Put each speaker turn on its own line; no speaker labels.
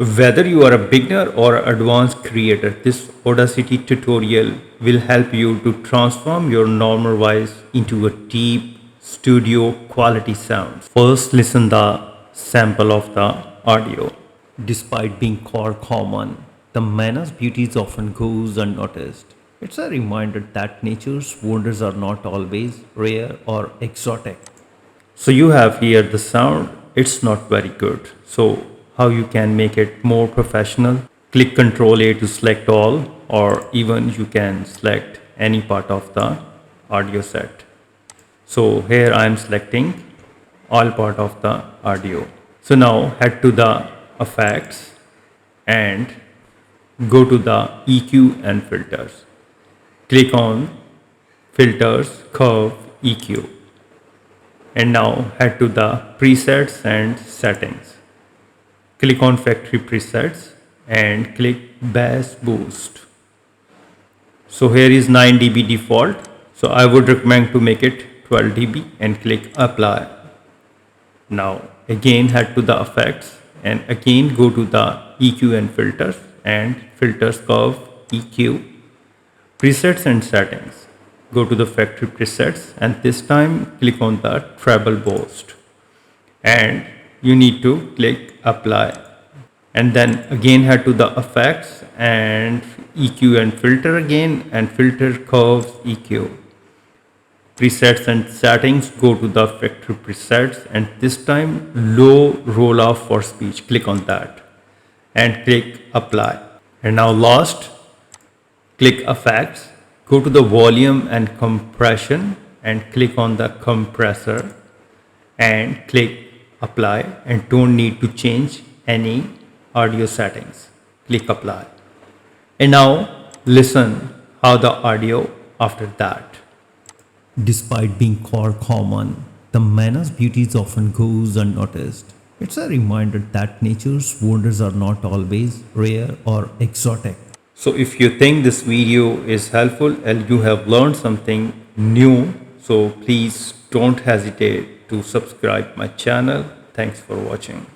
Whether you are a beginner or advanced creator, this Audacity tutorial will help you to transform your normal voice into a deep studio quality sound. First, listen the sample of the audio. Despite being called common, the man's beauties often goes unnoticed. It's a reminder that nature's wonders are not always rare or exotic. So you have here the sound, it's not very good. So how you can make it more professional? Click Ctrl A to select all, or even you can select any part of the audio set. So here I am selecting all part of the audio. So now head to the effects and go to the EQ and filters. Click on filters, curve, EQ. And now head to the presets and settings. Click on factory presets and click bass boost. So here is 9 dB default. So I would recommend to make it 12 dB and click apply. Now again head to the effects and again go to the EQ and filters, curve, EQ, presets and settings. Go to the factory presets and this time click on the treble boost and you need to click apply, and then again head to the effects and EQ and filter again, and filter, curves, EQ, presets and settings. Go to the factory presets and this time low roll off for speech, click on that and click apply. And now last, click effects, go to the volume and compression and click on the compressor and click apply, and don't need to change any audio settings. Click apply. And now listen how the audio after that. Despite being called common, the man's beauties often goes unnoticed. It's a reminder that nature's wonders are not always rare or exotic. So if you think this video is helpful and you have learned something new, so please don't hesitate to subscribe my channel. Thanks for watching.